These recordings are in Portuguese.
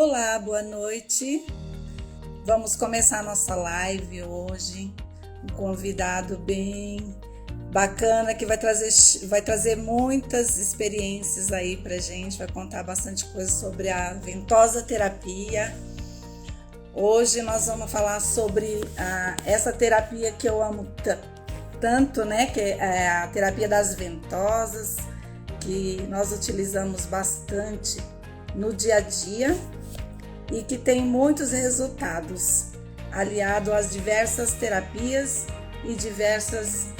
Olá, boa noite. Vamos começar a nossa live hoje. Um convidado bem bacana que vai trazer muitas experiências aí pra gente, vai contar bastante coisa sobre a ventosa terapia. Hoje nós vamos falar sobre essa terapia que eu amo tanto, né? Que é a terapia das ventosas, que nós utilizamos bastante no dia a dia e que tem muitos resultados, aliado às diversas terapias e diversas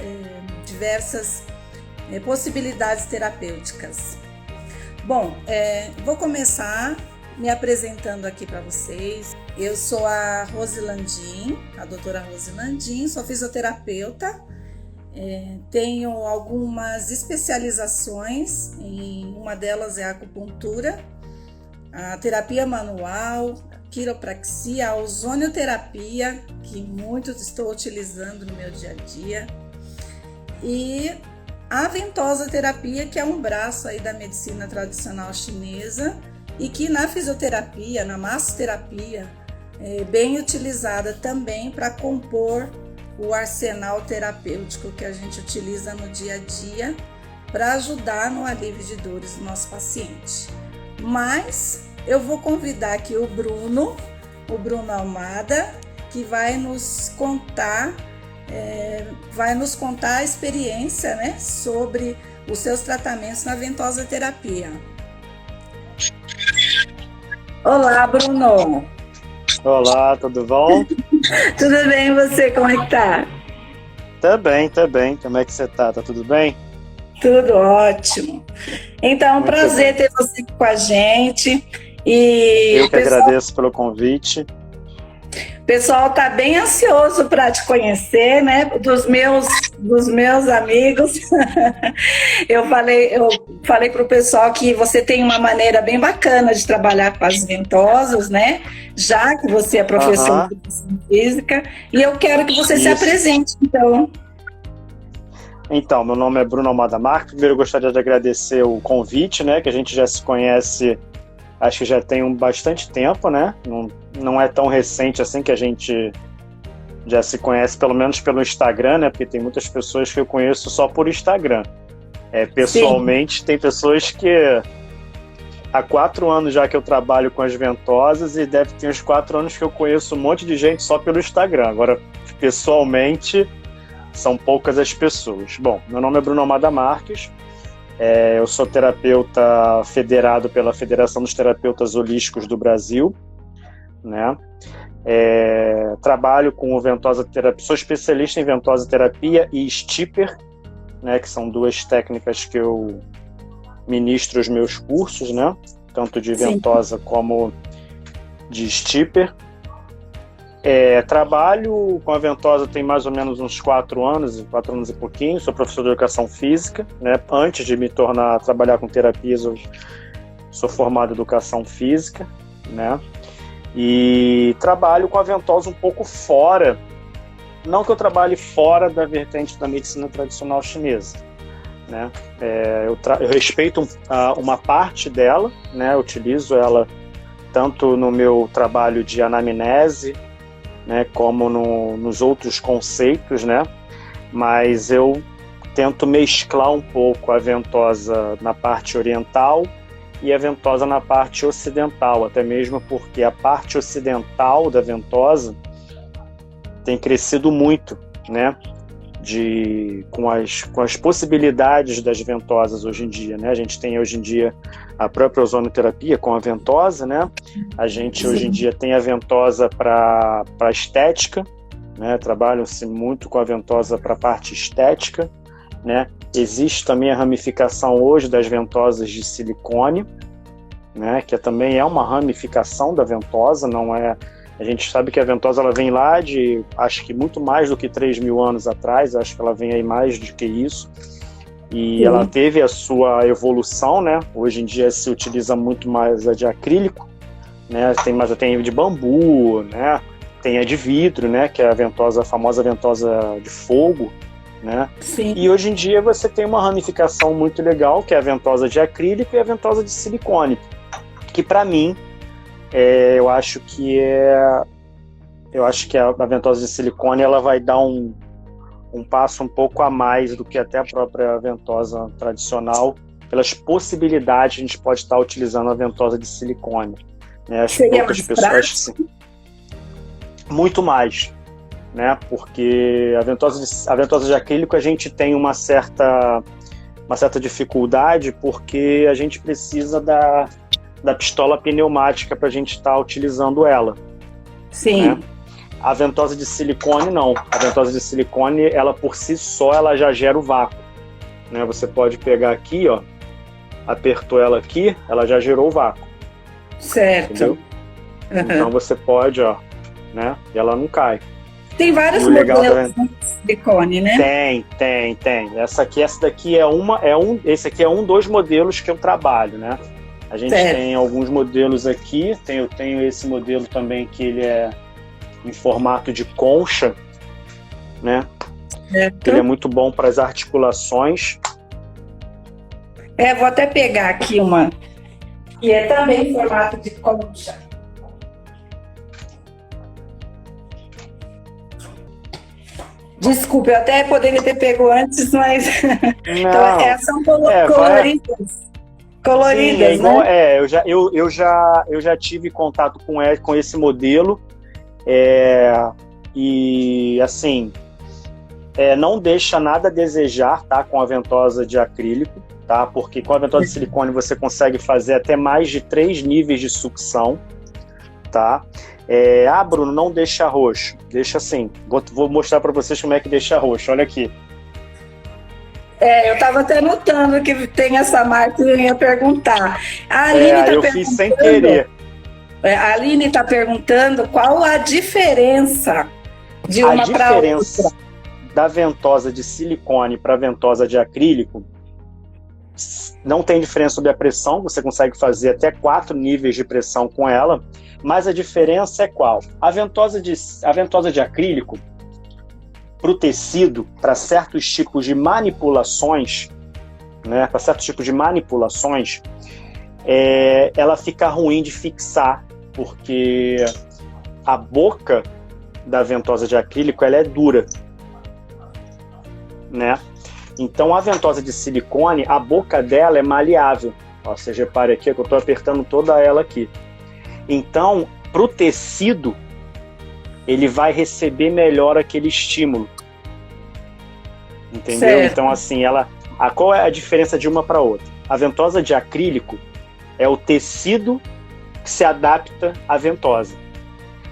possibilidades terapêuticas. Bom, vou começar me apresentando aqui para vocês. Eu sou a Rosilandim, a doutora Rosilandim, sou fisioterapeuta, tenho algumas especializações, uma delas é a acupuntura, a terapia manual, quiropraxia, a ozonioterapia, que muito estou utilizando no meu dia a dia, e a ventosa terapia, que é um braço aí da medicina tradicional chinesa e que na fisioterapia, na massoterapia, é bem utilizada também para compor o arsenal terapêutico que a gente utiliza no dia a dia para ajudar no alívio de dores do nosso paciente. Mas eu vou convidar aqui o Bruno Almada, que vai nos contar a experiência, né, sobre os seus tratamentos na ventosa terapia. Olá, Bruno. Olá, tudo bom? Tudo bem, e você, como é que tá? Tá bem. Como é que você tá? Tá tudo bem? Tudo ótimo. Então, Muito prazer bem. ter você aqui com a gente. E Eu que agradeço pelo convite. O pessoal está bem ansioso para te conhecer, né? Dos meus amigos. Eu falei para o pessoal que você tem uma maneira bem bacana de trabalhar com as ventosas, né? Já que você é professor de educação física. E eu quero que você se apresente, então. Então, meu nome é Bruno Almada Marques. Primeiro, eu gostaria de agradecer o convite, né? Que a gente já se conhece, acho que já tem bastante tempo, né? Não é tão recente assim que a gente já se conhece, pelo menos pelo Instagram, né? Porque tem muitas pessoas que eu conheço só por Instagram. Pessoalmente, Sim. Tem pessoas que há 4 anos já que eu trabalho com as ventosas e deve ter uns 4 anos que eu conheço um monte de gente só pelo Instagram. Agora, pessoalmente, são poucas as pessoas. Bom, meu nome é Bruno Almada Marques. Eu sou terapeuta federado pela Federação dos Terapeutas Holísticos do Brasil, né? Trabalho com ventosa terapia, sou especialista em ventosa terapia e stipper, né? Que são 2 técnicas que eu ministro os meus cursos, né? Tanto de ventosa como de stipper. Trabalho com a ventosa tem mais ou menos uns 4 anos e pouquinho. Sou professor de educação física, né? Antes de me trabalhar com terapias, eu sou formado em educação física, né? E trabalho com a ventosa um pouco fora, não que eu trabalhe fora da vertente da medicina tradicional chinesa, né? Eu respeito uma parte dela, né? Eu utilizo ela tanto no meu trabalho de anamnese, né, como nos outros conceitos, né? Mas eu tento mesclar um pouco a ventosa na parte oriental e a ventosa na parte ocidental, até mesmo porque a parte ocidental da ventosa tem crescido muito, né? Com as possibilidades das ventosas hoje em dia, né? A gente tem hoje em dia a própria ozonioterapia com a ventosa, né? A gente hoje em dia tem a ventosa para estética, né? Trabalham-se muito com a ventosa para a parte estética, né? Existe também a ramificação hoje das ventosas de silicone, né? Que também é uma ramificação da ventosa, não é... A gente sabe que a ventosa ela vem lá de, acho que muito mais do que 3.000 anos atrás, acho que ela vem aí mais do que isso, e ela teve a sua evolução, né? Hoje em dia se utiliza muito mais a de acrílico, né? Tem de bambu, né? Tem a de vidro, né? Que é a famosa ventosa de fogo, né? Sim. E hoje em dia você tem uma ramificação muito legal, que é a ventosa de acrílico e a ventosa de silicone, que para mim eu acho que a ventosa de silicone ela vai dar um passo um pouco a mais do que até a própria ventosa tradicional, pelas possibilidades que a gente pode estar utilizando a ventosa de silicone. Né? Acho que poucas pessoas sim, muito mais, né? Porque a ventosa de acrílico a gente tem uma certa dificuldade, porque a gente precisa da pistola pneumática para a gente estar utilizando ela. Sim. Né? A ventosa de silicone não. A ventosa de silicone, ela por si só, ela já gera o vácuo. Né? Você pode pegar aqui, ó, apertou ela aqui, ela já gerou o vácuo. Certo. Uhum. Então você pode, ó, né? E ela não cai. Tem vários modelos de silicone, né? Tem. Essa daqui esse aqui é um dos modelos que eu trabalho, né? A gente tem alguns modelos aqui, eu tenho esse modelo também que ele é em formato de concha, né? Ele é muito bom para as articulações. Vou até pegar aqui uma que é também em formato de concha. Desculpe, eu até poderia ter pego antes, mas então, são coloridas. Coloridas, sim, né? Eu já tive contato com esse modelo. E assim, não deixa nada a desejar, tá, com a ventosa de acrílico, tá, porque com a ventosa de silicone você consegue fazer até mais de 3 níveis de sucção, tá. Bruno, não deixa roxo, deixa assim, vou mostrar para vocês como é que deixa roxo, olha aqui. Eu estava até notando que tem essa marca e eu ia perguntar. A Aline eu fiz sem querer. A Aline está perguntando qual a diferença de uma para outra. A diferença da ventosa de silicone para a ventosa de acrílico não tem diferença sobre a pressão, você consegue fazer até 4 níveis de pressão com ela, mas a diferença é qual? A ventosa de acrílico, para o tecido, para certos tipos de manipulações, né, ela fica ruim de fixar, porque a boca da ventosa de acrílico ela é dura, né? Então a ventosa de silicone, a boca dela é maleável. Ó, você repare aqui que eu estou apertando toda ela aqui. Então, para o tecido, ele vai receber melhor aquele estímulo. Entendeu? Certo. Então, assim, qual é a diferença de uma para outra? A ventosa de acrílico é o tecido que se adapta à ventosa.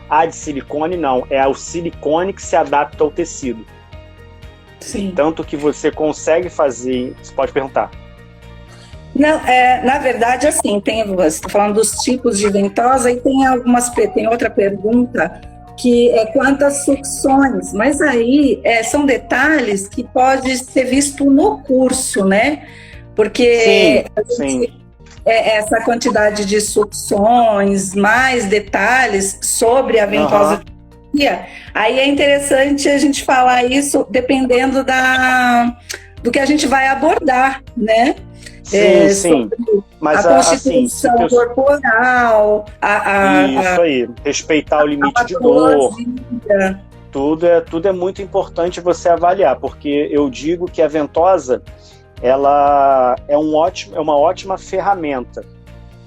A de silicone não, é o silicone que se adapta ao tecido. Sim. Tanto que você consegue fazer... Você pode perguntar. Não, na verdade, assim, você está falando dos tipos de ventosa e tem outra pergunta que é quantas sucções, mas aí são detalhes que pode ser visto no curso, né? Porque sim. Essa quantidade de sucções, mais detalhes sobre a ventosa. Aí é interessante a gente falar isso dependendo do que a gente vai abordar, né? Sim. Mas a constituição corporal, isso aí, respeitar o limite de dor. Tudo é muito importante você avaliar, porque eu digo que a ventosa ela é uma ótima ferramenta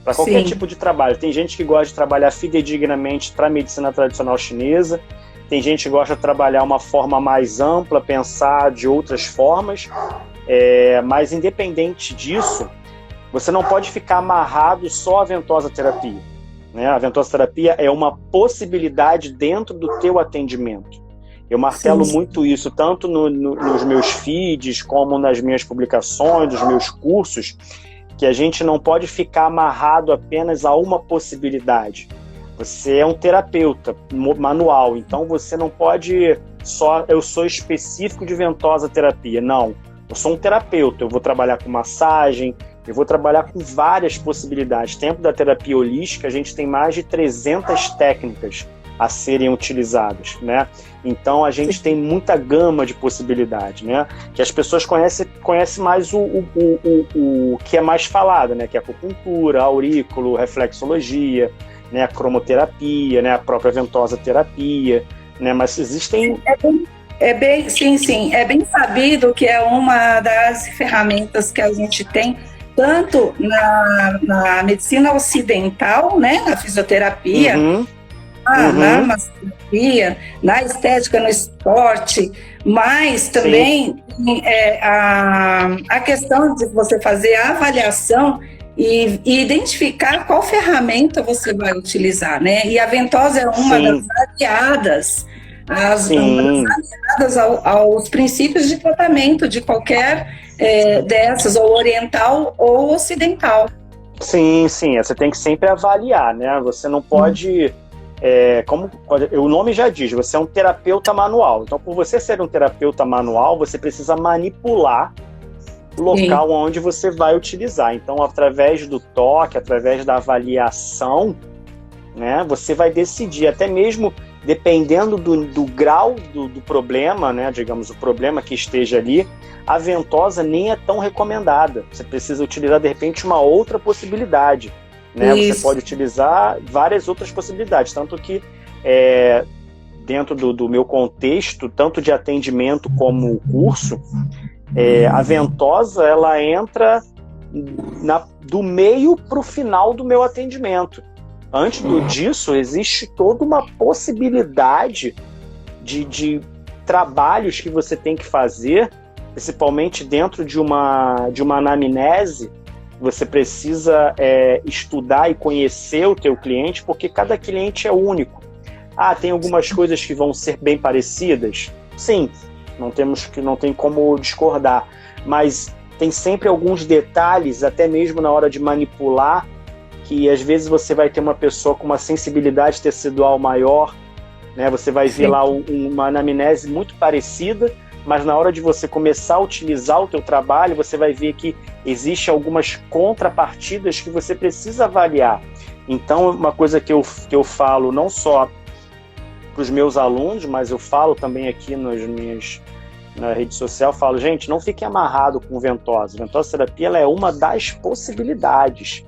para qualquer tipo de trabalho. Tem gente que gosta de trabalhar fidedignamente para a medicina tradicional chinesa, tem gente que gosta de trabalhar uma forma mais ampla, pensar de outras formas, mas independente disso, você não pode ficar amarrado só à ventosa terapia, né? A ventosa terapia é uma possibilidade dentro do teu atendimento. Eu martelo muito isso, tanto nos meus feeds, como nas minhas publicações, nos meus cursos, que a gente não pode ficar amarrado apenas a uma possibilidade. Você é um terapeuta manual, então você não pode eu sou específico de ventosa terapia. Não, eu sou um terapeuta, eu vou trabalhar com massagem, eu vou trabalhar com várias possibilidades. Dentro da terapia holística, a gente tem mais de 300 técnicas a serem utilizadas, né? Então a gente tem muita gama de possibilidades, né? Que as pessoas conhecem mais o que é mais falado, né? Que é a acupuntura, aurículo, reflexologia, né, a cromoterapia, né, a própria ventosa terapia, né, mas existem... Sim, é bem sabido que é uma das ferramentas que a gente tem, tanto na medicina ocidental, né, na fisioterapia, na massoterapia, na estética, no esporte, mas também a questão de você fazer a avaliação e identificar qual ferramenta você vai utilizar, né? E a ventosa é uma das aliadas, aos princípios de tratamento de qualquer dessas, ou oriental ou ocidental. Sim, você tem que sempre avaliar, né? Você não pode... o nome já diz, você é um terapeuta manual. Então, por você ser um terapeuta manual, você precisa manipular o local onde você vai utilizar. Então, através do toque, através da avaliação, né, você vai decidir, até mesmo dependendo do grau do problema, né, digamos, o problema que esteja ali, a ventosa nem é tão recomendada. Você precisa utilizar, de repente, uma outra possibilidade. Né? Você pode utilizar várias outras possibilidades, tanto que dentro do meu contexto, tanto de atendimento como curso, a ventosa ela entra do meio para o final do meu atendimento. Antes disso, existe toda uma possibilidade de trabalhos que você tem que fazer, principalmente dentro de uma anamnese. Você precisa estudar e conhecer o teu cliente, porque cada cliente é único. Tem algumas coisas que vão ser bem parecidas? Sim, não tem como discordar, mas tem sempre alguns detalhes, até mesmo na hora de manipular, que às vezes você vai ter uma pessoa com uma sensibilidade tecidual maior, né? Você vai ver lá uma anamnese muito parecida, mas na hora de você começar a utilizar o teu trabalho, você vai ver que existem algumas contrapartidas que você precisa avaliar. Então, uma coisa que eu falo não só para os meus alunos, mas eu falo também aqui na rede social, falo, gente, não fiquem amarrado com ventosa. Ventosa terapia ela é uma das possibilidades.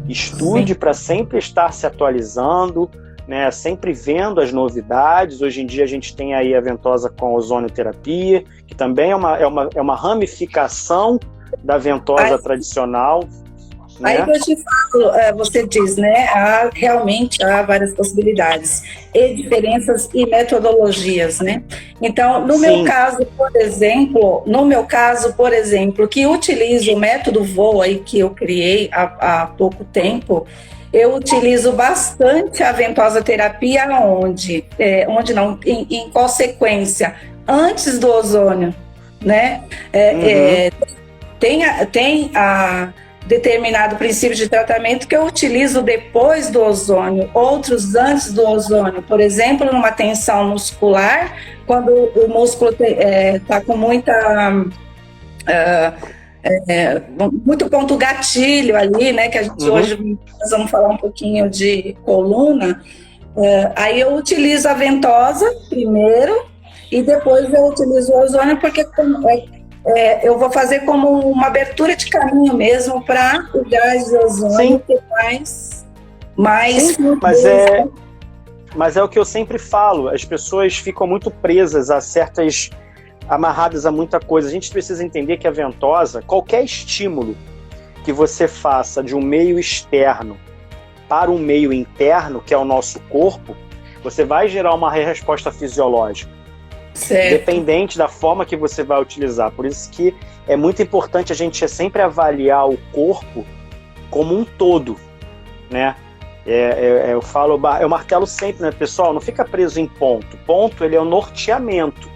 Estude para sempre estar se atualizando, né, sempre vendo as novidades. Hoje em dia a gente tem aí a ventosa com ozonioterapia, que também é uma ramificação da ventosa tradicional. Né? Aí eu te falo, você diz, né, realmente há várias possibilidades, e diferenças e metodologias, né? Então, no meu caso, por exemplo, que utilizo o método VOA que eu criei há pouco tempo, eu utilizo bastante a ventosa terapia em consequência, antes do ozônio, né? Tem a determinado princípio de tratamento que eu utilizo depois do ozônio, outros antes do ozônio. Por exemplo, numa tensão muscular, quando o músculo está com muito ponto gatilho ali, né? Que a gente hoje nós vamos falar um pouquinho de coluna. Aí eu utilizo a ventosa primeiro e depois eu utilizo o ozônio, porque eu vou fazer como uma abertura de caminho mesmo para o gás de ozônio ter mais mas é o que eu sempre falo, as pessoas ficam muito presas amarradas a muita coisa. A gente precisa entender que a ventosa, qualquer estímulo que você faça de um meio externo para um meio interno, que é o nosso corpo, você vai gerar uma resposta fisiológica. Certo. Dependente da forma que você vai utilizar. Por isso que é muito importante a gente sempre avaliar o corpo como um todo, né? Eu martelo sempre, né, pessoal? Não fica preso em ponto. Ponto, ele é o norteamento.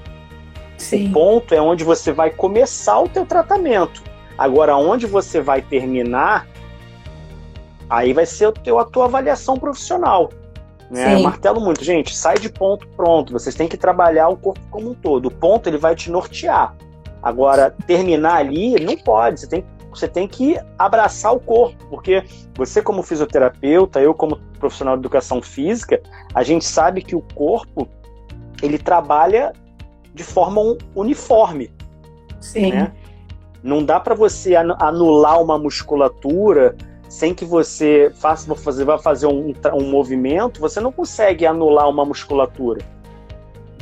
O ponto é onde você vai começar o teu tratamento. Agora, onde você vai terminar, aí vai ser a tua avaliação profissional. Né? Eu martelo muito, gente, sai de ponto pronto, vocês têm que trabalhar o corpo como um todo. O ponto, ele vai te nortear. Agora, terminar ali, não pode, você tem que abraçar o corpo, porque você como fisioterapeuta, eu como profissional de educação física, a gente sabe que o corpo, ele trabalha de forma uniforme. Né? Não dá para você anular uma musculatura, sem que você vá fazer um movimento, você não consegue anular uma musculatura.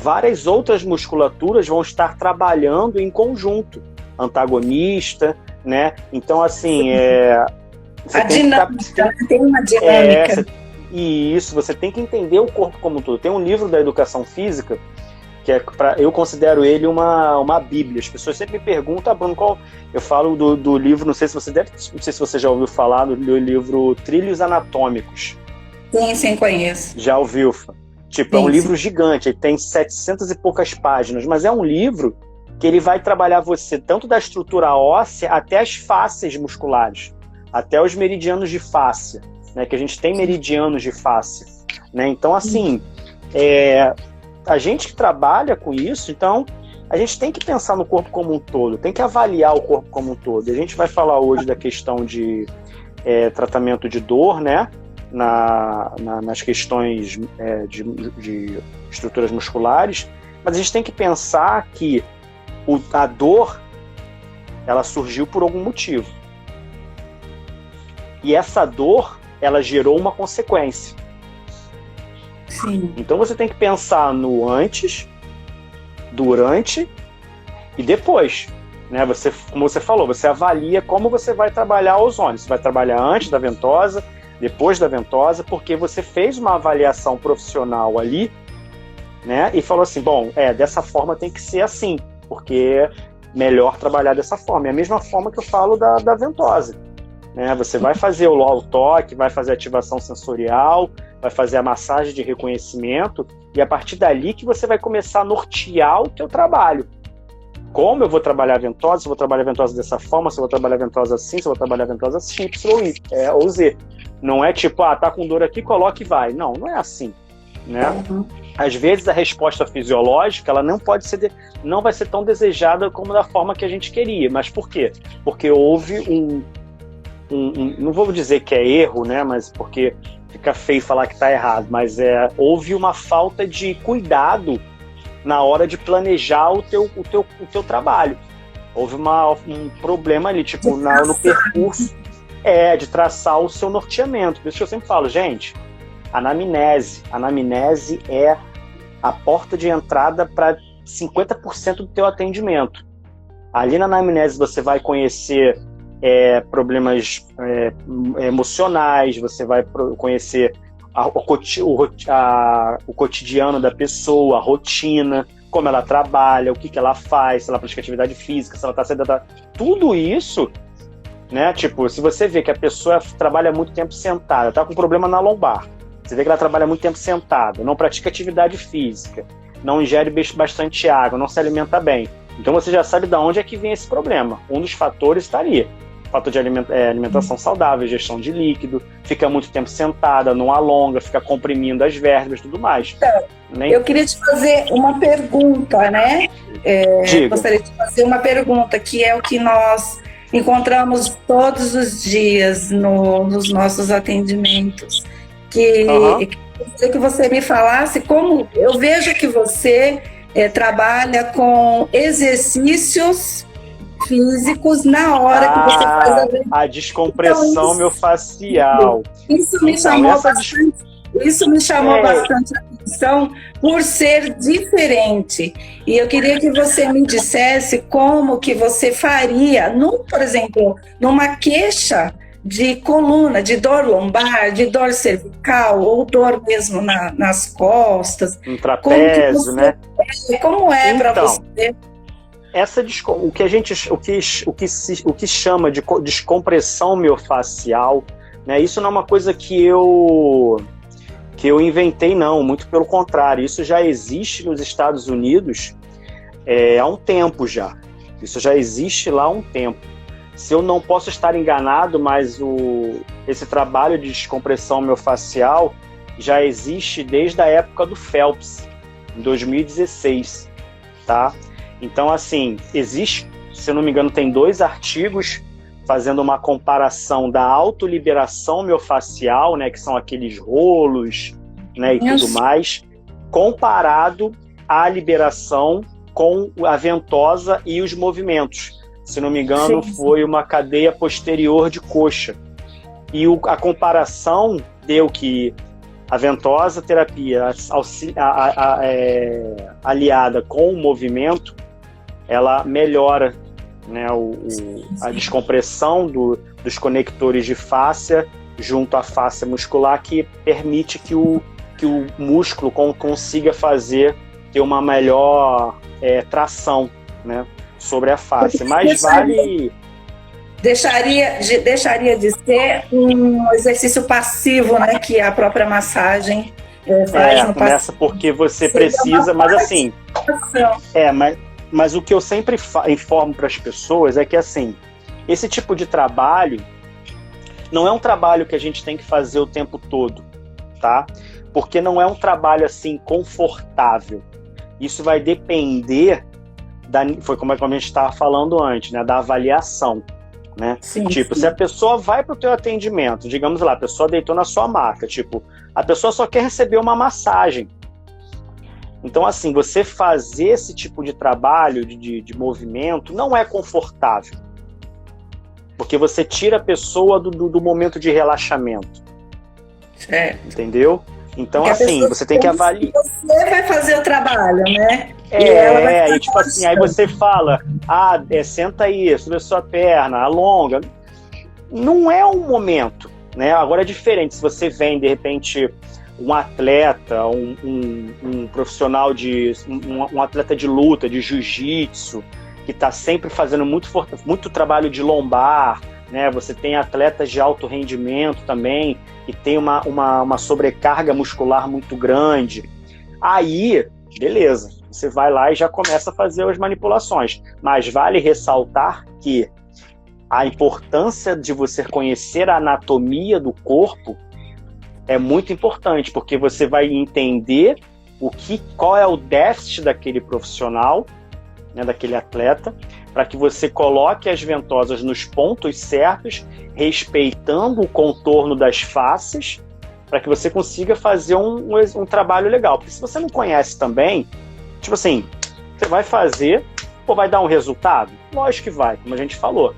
Várias outras musculaturas vão estar trabalhando em conjunto, antagonista, né? Então, assim, a dinâmica, tem uma dinâmica. Isso, você tem que entender o corpo como um todo. Tem um livro da educação física que eu considero ele uma bíblia. As pessoas sempre me perguntam, Bruno, qual... Eu falo do livro, não sei se você já ouviu falar do livro Trilhos Anatômicos. Sim, conheço. Já ouviu? Tipo, é um livro gigante, ele tem 700 e poucas páginas, mas é um livro que ele vai trabalhar você tanto da estrutura óssea até as fáscias musculares, até os meridianos de fáscia, né, que a gente tem meridianos de fáscia, né? Então, assim, a gente que trabalha com isso, então, a gente tem que pensar no corpo como um todo, tem que avaliar o corpo como um todo. E a gente vai falar hoje da questão de tratamento de dor, né? Nas questões de estruturas musculares, mas a gente tem que pensar que a dor, ela surgiu por algum motivo. E essa dor, ela gerou uma consequência. Sim. Então você tem que pensar no antes, durante e depois. Né? Como você falou, você avalia como você vai trabalhar a ozônio. Você vai trabalhar antes da ventosa, depois da ventosa, porque você fez uma avaliação profissional ali, né? E falou assim, bom, dessa forma tem que ser assim, porque é melhor trabalhar dessa forma. É a mesma forma que eu falo da ventosa, né? Você vai fazer o toque, vai fazer a ativação sensorial, vai fazer a massagem de reconhecimento, e a partir dali que você vai começar a nortear o teu trabalho. Como eu vou trabalhar a ventosa, se eu vou trabalhar a ventosa dessa forma, se eu vou trabalhar a ventosa assim, se eu vou trabalhar a ventosa assim, Y ou Z. Não é tipo, tá com dor aqui, coloca e vai. Não é assim, né? Uhum. Às vezes a resposta fisiológica, ela não vai ser tão desejada como da forma que a gente queria. Mas por quê? Porque houve não vou dizer que é erro, né? Mas porque fica feio falar que está errado, mas houve uma falta de cuidado na hora de planejar o teu trabalho. Houve um problema ali, tipo, no percurso, de traçar o seu norteamento. Por isso que eu sempre falo, gente, anamnese é a porta de entrada para 50% do teu atendimento. Ali na anamnese você vai conhecer problemas emocionais, você vai conhecer o cotidiano da pessoa, a rotina, como ela trabalha, o que ela faz, se ela pratica atividade física, se ela está sedentária. Tudo isso, né? Tipo, se você vê que a pessoa trabalha muito tempo sentada, está com problema na lombar, você vê que ela trabalha muito tempo sentada, não pratica atividade física, não ingere bastante água, não se alimenta bem, então você já sabe de onde é que vem esse problema. Um dos fatores está ali. Fator de alimentação saudável, gestão de líquido, fica muito tempo sentada, não alonga, fica comprimindo as vértebras e tudo mais. Então, eu queria te fazer uma pergunta, né? Gostaria de fazer uma pergunta, que é o que nós encontramos todos os dias nos nossos atendimentos. Queria que você me falasse como... Eu vejo que você trabalha com exercícios físicos na hora que você faz a descompressão miofascial. Isso me chamou bastante atenção por ser diferente. E eu queria que você me dissesse como que você faria, por exemplo, numa queixa de coluna, de dor lombar, de dor cervical, ou dor mesmo nas costas. Um trapézio, né? Como para você? O que chama de descompressão miofascial, né? Isso não é uma coisa que eu inventei, não. Muito pelo contrário, isso já existe nos Estados Unidos há um tempo já. Isso já existe lá há um tempo. Se eu não posso estar enganado, mas esse trabalho de descompressão miofascial já existe desde a época do Phelps, em 2016, tá? Então, assim, existe, se eu não me engano, tem 2 artigos fazendo uma comparação da autoliberação miofascial, né, que são aqueles rolos, né, e tudo mais, comparado à liberação com a ventosa e os movimentos. Se não me engano, foi uma cadeia posterior de coxa, E a comparação deu que a ventosa terapia aliada com o movimento, ela melhora, né, a descompressão dos conectores de fáscia junto à fáscia muscular, que permite que o músculo consiga ter uma melhor tração, né, sobre a fáscia. Mas deixaria de ser um exercício passivo, né, que a própria massagem faz no começa porque você precisa, mas assim, mas o que eu sempre informo para as pessoas é que, assim, esse tipo de trabalho não é um trabalho que a gente tem que fazer o tempo todo, tá? Porque não é um trabalho, assim, confortável. Isso vai depender foi como a gente estava falando antes, né, da avaliação, né? Sim. Se a pessoa vai para o teu atendimento, digamos lá, a pessoa deitou na sua maca, a pessoa só quer receber uma massagem. Então, assim, você fazer esse tipo de trabalho, de movimento, não é confortável. Porque você tira a pessoa do momento de relaxamento. Entendeu? Então, porque assim, você tem que avaliar. Você vai fazer o trabalho, né? E tipo assim, aí você fala, senta aí, sobe a sua perna, alonga. Não é um momento, né? Agora é diferente, se você vem, de repente, um atleta, um profissional um atleta de luta, de jiu-jitsu, que está sempre fazendo muito trabalho de lombar, né? Você tem atletas de alto rendimento também, que tem uma sobrecarga muscular muito grande. Aí, beleza, você vai lá e já começa a fazer as manipulações. Mas vale ressaltar que a importância de você conhecer a anatomia do corpo é muito importante, porque você vai entender qual é o déficit daquele profissional, né, daquele atleta, para que você coloque as ventosas nos pontos certos, respeitando o contorno das faces, para que você consiga fazer um trabalho legal. Porque se você não conhece também, tipo assim, você vai fazer, vai dar um resultado? Lógico que vai, como a gente falou.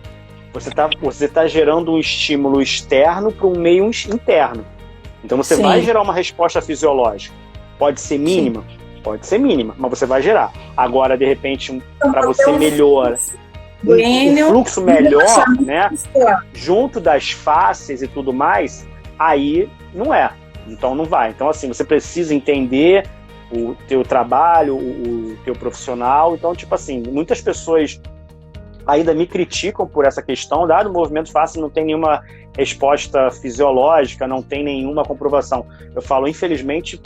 Você tá gerando um estímulo externo para um meio interno. Então você vai gerar uma resposta fisiológica. Pode ser mínima? Pode ser mínima, mas você vai gerar. Agora, de repente, para você melhorar um fluxo melhor, né, junto das faces e tudo mais, aí não é. Então não vai. Então, assim, você precisa entender o teu trabalho, o teu profissional. Então, tipo assim, muitas pessoas ainda me criticam por essa questão, dado o movimento fácil, não tem nenhuma resposta fisiológica, não tem nenhuma comprovação. Eu falo, infelizmente,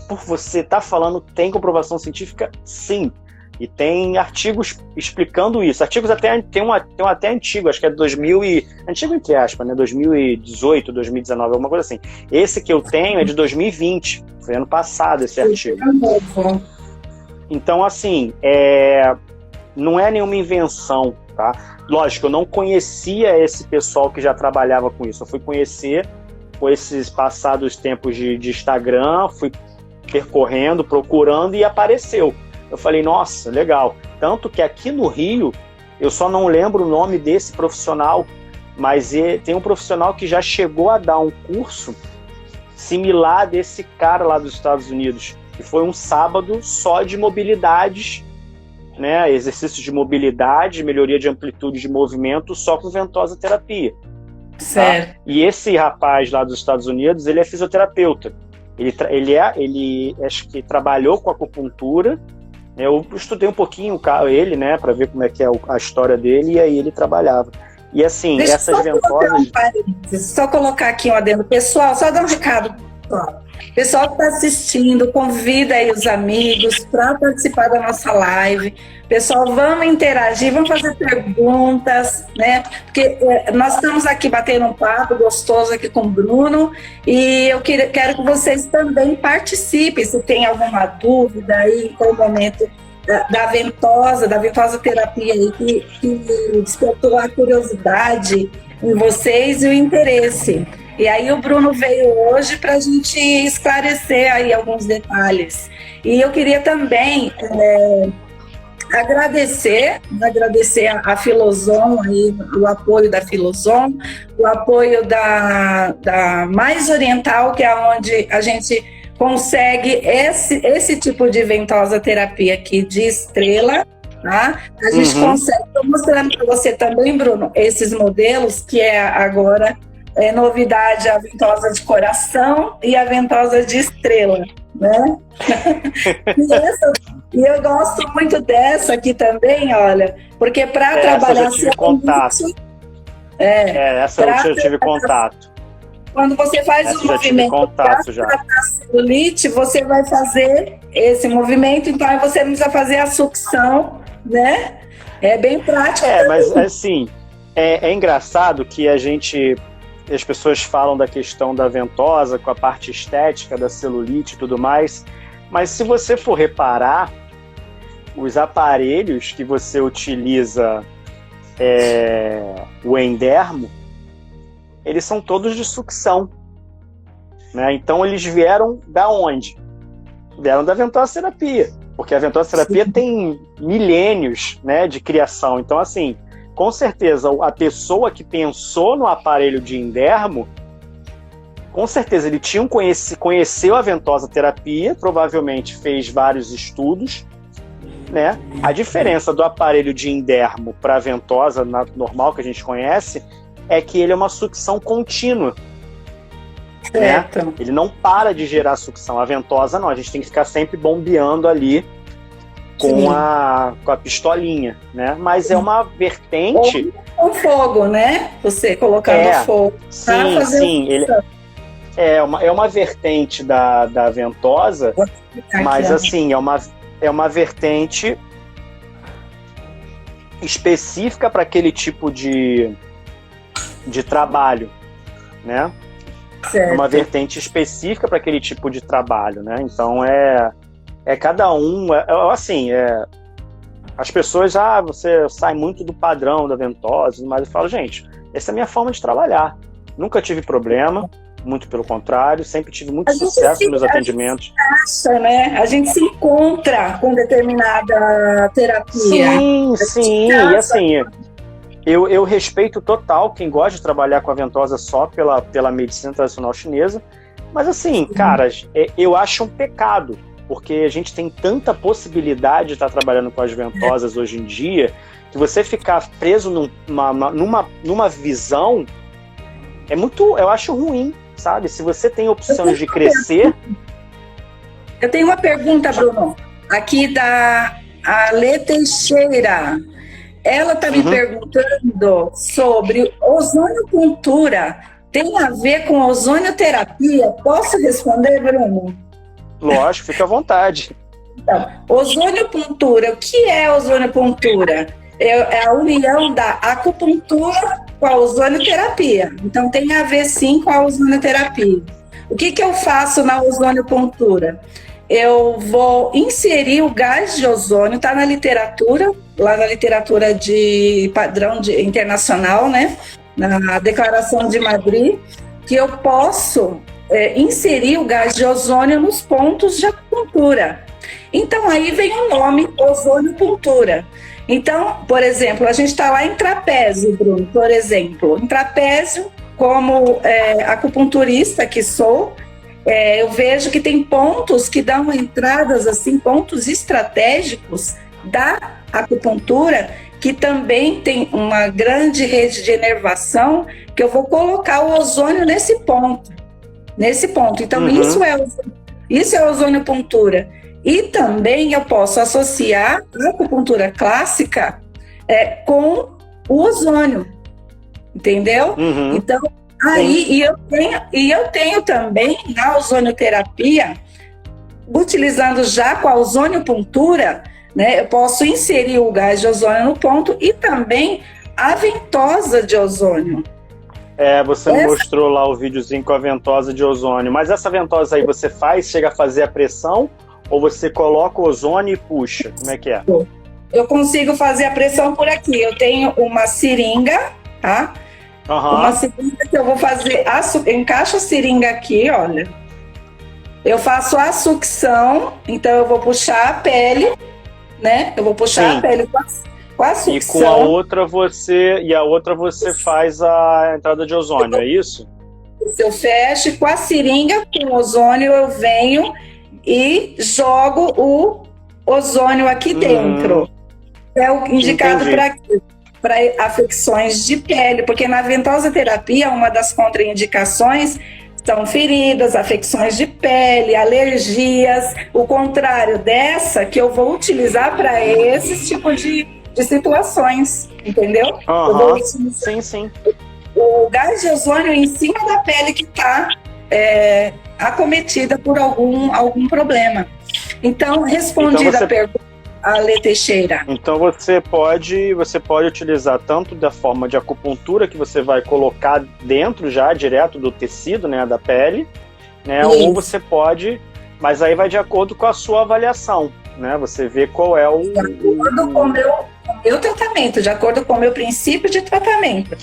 por você estar falando, tem comprovação científica? Sim. E tem artigos explicando isso. Artigos tem um até antigo, acho que é de 2000 antigo entre aspas, né? 2018, 2019, alguma coisa assim. Esse que eu tenho é de 2020, foi ano passado esse artigo. Então, assim, não é nenhuma invenção, tá? Lógico, eu não conhecia esse pessoal que já trabalhava com isso. Eu fui conhecer com esses passados tempos de Instagram, fui percorrendo, procurando e apareceu. Eu falei, nossa, legal. Tanto que aqui no Rio, eu só não lembro o nome desse profissional, mas tem um profissional que já chegou a dar um curso similar desse cara lá dos Estados Unidos, que foi um sábado só de mobilidades, né, exercícios de mobilidade, melhoria de amplitude de movimento, só com ventosa terapia. Certo. Tá? E esse rapaz lá dos Estados Unidos, ele é fisioterapeuta. Ele acho que trabalhou com acupuntura. Eu estudei um pouquinho ele, né, para ver como é que é a história dele, e aí ele trabalhava. E assim, essas ventosas... Só colocar aqui um adendo. Pessoal, só dar um recado. Pessoal que está assistindo, convida aí os amigos para participar da nossa live. Pessoal, vamos interagir, vamos fazer perguntas, né? Porque nós estamos aqui batendo um papo gostoso aqui com o Bruno e eu quero que vocês também participem. Se tem alguma dúvida aí, qual o momento da ventosa terapia aí que despertou a curiosidade em vocês e o interesse. E aí o Bruno veio hoje para a gente esclarecer aí alguns detalhes. E eu queria também agradecer a Filosom, aí, o apoio da Filosom, o apoio da Mais Oriental, que é onde a gente consegue esse tipo de ventosa terapia aqui de estrela, tá? A gente consegue, estou mostrando para você também, Bruno, esses modelos, que é agora novidade, a ventosa de coração e a ventosa de estrela, né? E eu gosto muito dessa aqui também, olha, porque para trabalhar... Essa eu tive contato. Essa eu tive contato. Quando você faz um movimento para tratar celulite, você vai fazer esse movimento, então aí você não precisa fazer a sucção, né? É bem prático. Mas assim, é engraçado que as pessoas falam da questão da ventosa com a parte estética da celulite e tudo mais, mas se você for reparar, os aparelhos que você utiliza, o endermo, eles são todos de sucção, né? Então eles vieram da onde? Vieram da ventosa terapia, porque a ventosa terapia tem milênios, né, de criação. Então, assim, com certeza a pessoa que pensou no aparelho de endermo, com certeza ele conheceu a ventosa terapia, provavelmente fez vários estudos, né? A diferença do aparelho de endermo para a ventosa normal que a gente conhece é que ele é uma sucção contínua. Né? Ele não para de gerar sucção. A ventosa não, a gente tem que ficar sempre bombeando ali com a pistolinha, né? Mas é uma vertente... Ou o fogo, né? Você colocar no fogo. Sim. Ele é uma vertente da ventosa, mas assim, é uma vertente específica para aquele tipo de trabalho, né? Certo. É uma vertente específica para aquele tipo de trabalho, né? Então é cada um, as pessoas, você sai muito do padrão da ventosa, mas eu falo, gente, essa é a minha forma de trabalhar. Nunca tive problema, muito pelo contrário, sempre tive muito sucesso nos meus atendimentos. A gente se encontra com determinada terapia. Sim, e assim, eu respeito total quem gosta de trabalhar com a ventosa só pela medicina tradicional chinesa, mas assim, cara, eu acho um pecado, porque a gente tem tanta possibilidade de estar trabalhando com as ventosas hoje em dia, que você ficar preso numa visão é muito, eu acho ruim, sabe? Se você tem opções de crescer... Eu tenho uma pergunta, Bruno, aqui da Ale Teixeira. Ela está me perguntando sobre ozoniopuntura. Tem a ver com ozonioterapia? Posso responder, Bruno? Lógico, fica à vontade. Então, ozoniopuntura. O que é ozoniopuntura? É a união da acupuntura com a ozonioterapia. Então, tem a ver, sim, com a ozonioterapia. O que eu faço na ozoniopuntura? Eu vou inserir o gás de ozônio, está na literatura, lá na literatura de padrão internacional, né? Na Declaração de Madrid, que eu posso inserir o gás de ozônio nos pontos de acupuntura. Então, aí vem o nome ozoniopuntura. Então, por exemplo, a gente está lá em trapézio, Bruno, por exemplo. Em trapézio, como acupunturista que sou, eu vejo que tem pontos que dão entradas, assim, pontos estratégicos da acupuntura, que também tem uma grande rede de inervação, que eu vou colocar o ozônio nesse ponto. Então, isso é ozoniopuntura. E também eu posso associar a acupuntura clássica com o ozônio, entendeu? Então, aí, eu tenho também na ozonioterapia, utilizando já com a ozoniopuntura, né, eu posso inserir o gás de ozônio no ponto e também a ventosa de ozônio. Você mostrou lá o videozinho com a ventosa de ozônio, mas essa ventosa aí você chega a fazer a pressão ou você coloca o ozônio e puxa? Como é que é? Eu consigo fazer a pressão por aqui. Eu tenho uma seringa, tá? Uma seringa que eu vou fazer, encaixo a seringa aqui, olha. Eu faço a sucção, então eu vou puxar a pele, né? Eu vou puxar Sim. a pele com a sucção. E com a outra você faz a entrada de ozônio, é isso? Se eu fecho com a seringa com ozônio, eu venho e jogo o ozônio aqui dentro. É o indicado para afecções de pele, porque na ventosa terapia, uma das contraindicações são feridas, afecções de pele, alergias, o contrário dessa que eu vou utilizar para esses tipos de situações, entendeu? Eu vou utilizar sim. o gás de ozônio em cima da pele que está acometida por algum problema. Então, respondida a pergunta, Ale Teixeira. Então você pode utilizar tanto da forma de acupuntura, que você vai colocar dentro já, direto do tecido, né, da pele, né, ou você pode, mas aí vai de acordo com a sua avaliação, né, você vê qual é o... De acordo com o meu tratamento, de acordo com o meu princípio de tratamento.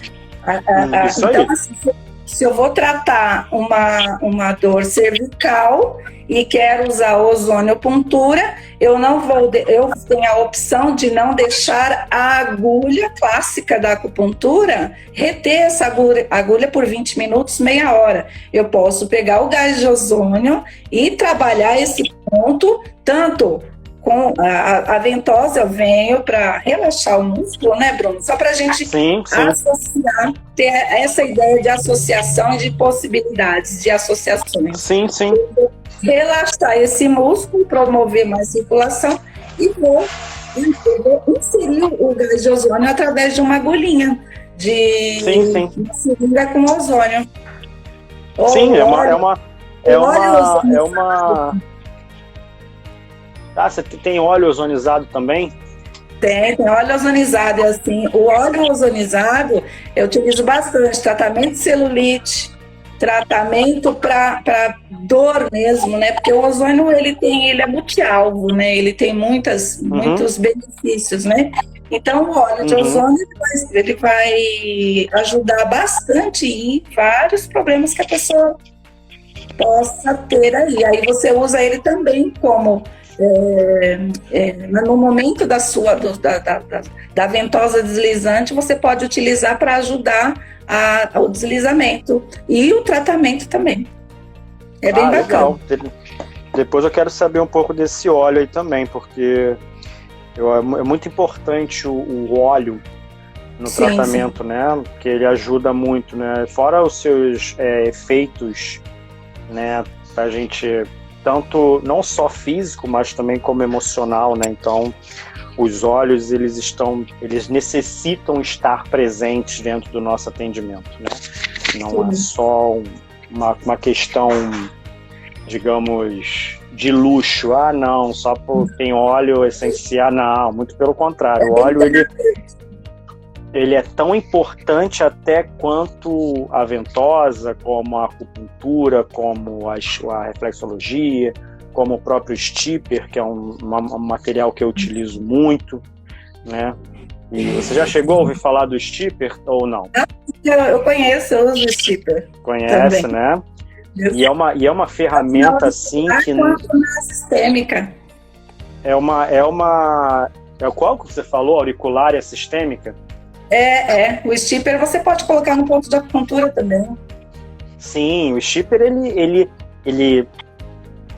Isso então, aí. assim, se eu vou tratar uma dor cervical e quero usar ozoniopuntura, eu tenho a opção de não deixar a agulha clássica da acupuntura reter essa agulha por 20 minutos, meia hora. Eu posso pegar o gás de ozônio e trabalhar esse ponto, tanto com a ventosa, eu venho para relaxar o músculo, né, Bruno? Só para a gente associar, ter essa ideia de associação e de possibilidades de associações. Sim. Relaxar esse músculo, promover mais circulação e vou inserir o gás de ozônio através de uma agulhinha de uma seringa com ozônio. Sim, é uma... Ah, você tem óleo ozonizado também? Tem óleo ozonizado, assim, o óleo ozonizado eu utilizo bastante, tratamento de celulite, tratamento para dor mesmo, né? Porque o ozônio ele é multialvo, né? Ele tem muitos benefícios, né? Então o óleo de ozônio ele vai ajudar bastante em vários problemas que a pessoa possa ter aí. Aí você usa ele também como no momento da ventosa deslizante, você pode utilizar para ajudar o deslizamento e o tratamento também. É bem bacana. Legal. Depois eu quero saber um pouco desse óleo aí também, porque é muito importante o óleo no tratamento, né? Porque ele ajuda muito, né? Fora os seus efeitos, né? Pra gente, tanto não só físico, mas também como emocional, né? Então, os óleos, eles necessitam estar presentes dentro do nosso atendimento, né? Não é só uma questão, digamos, de luxo. Ah, não, só porque tem óleo essencial. Não, muito pelo contrário. O óleo, ele é tão importante até quanto a ventosa, como a acupuntura, como a reflexologia, como o próprio stipper, que é um material que eu utilizo muito, né? E você já chegou a ouvir falar do stipper ou não? Eu conheço, eu uso o stipper. Conhece, também, né? E é uma ferramenta assim que... Na sistêmica. Qual que você falou? Auricular e sistêmica? O stipper você pode colocar no ponto de acupuntura também. Sim, o stipper ele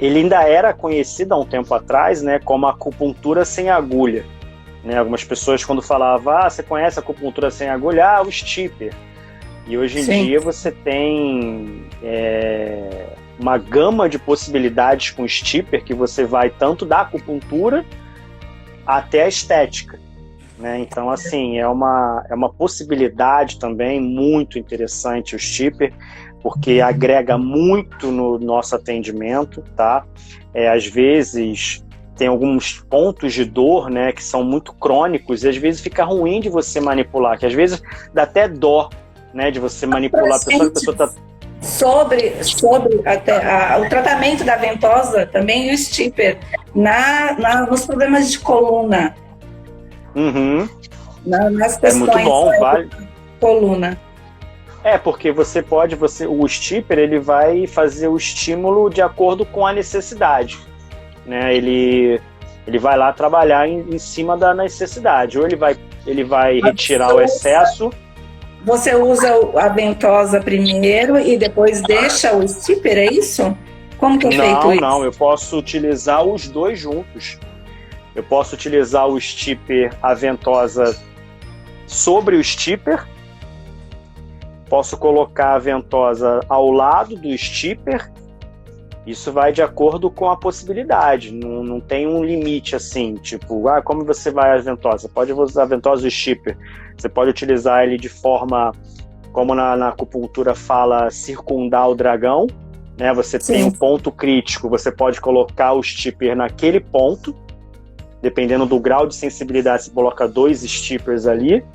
ainda era conhecido há um tempo atrás, né, como acupuntura sem agulha, né? Algumas pessoas quando falavam, você conhece a acupuntura sem agulha? O stipper. E hoje em dia você tem uma gama de possibilidades com o stipper, que você vai tanto da acupuntura até a estética, né? Então, assim, é uma possibilidade também muito interessante o stipper, porque agrega muito no nosso atendimento, tá? Às vezes tem alguns pontos de dor, né, que são muito crônicos, e às vezes fica ruim de você manipular, que às vezes dá até dó, né, de você manipular a pessoa tá... Sobre o tratamento da ventosa, também o stipper, nos problemas de coluna. Nas questões muito bom, vale. Coluna. Porque o stipper, ele vai fazer o estímulo de acordo com a necessidade, né? Ele Ele vai lá trabalhar em cima da necessidade. Ou ele vai retirar o excesso. Você usa a ventosa primeiro e depois deixa o stipper, é isso? Como que é feito isso? Não, eu posso utilizar os dois juntos. Eu posso utilizar o stipper, a ventosa sobre o stipper. Posso colocar a ventosa ao lado do stipper. Isso vai de acordo com a possibilidade. Não tem um limite assim, tipo, como você vai a ventosa? Você pode usar a ventosa e o stipper. Você pode utilizar ele de forma, como na acupuntura fala, circundar o dragão. Né? Você tem um ponto crítico, você pode colocar o stipper naquele ponto. Dependendo do grau de sensibilidade, você coloca 2 stippers ali.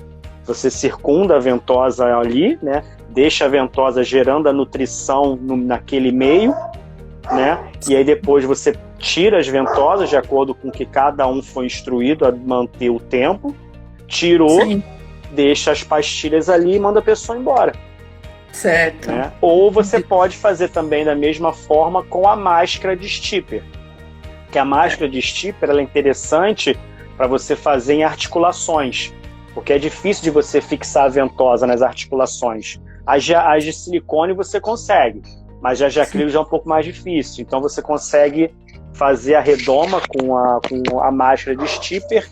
Você circunda a ventosa ali, né? Deixa a ventosa gerando a nutrição naquele meio. Né? E aí depois você tira as ventosas de acordo com que cada um foi instruído a manter o tempo, tirou, deixa as pastilhas ali e manda a pessoa embora. Certo. Né? Ou você pode fazer também da mesma forma com a máscara de stipper, que a máscara de stipper ela é interessante para você fazer em articulações, porque é difícil de você fixar a ventosa nas articulações. As de silicone você consegue, mas já de acrílico já é um pouco mais difícil. Então você consegue fazer a redoma com a máscara de stipper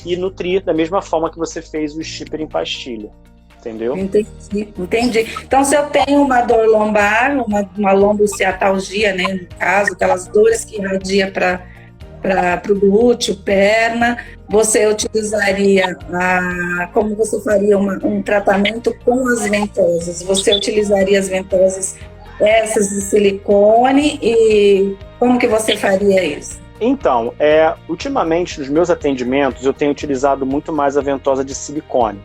e nutrir da mesma forma que você fez o stipper em pastilha. Entendeu? Entendi. Então, se eu tenho uma dor lombar, uma lombociatalgia, né, no caso, aquelas dores que irradia para o glúteo, perna, você utilizaria, como você faria um tratamento com as ventosas? Você utilizaria as ventosas essas de silicone e como que você faria isso? Então, ultimamente nos meus atendimentos eu tenho utilizado muito mais a ventosa de silicone,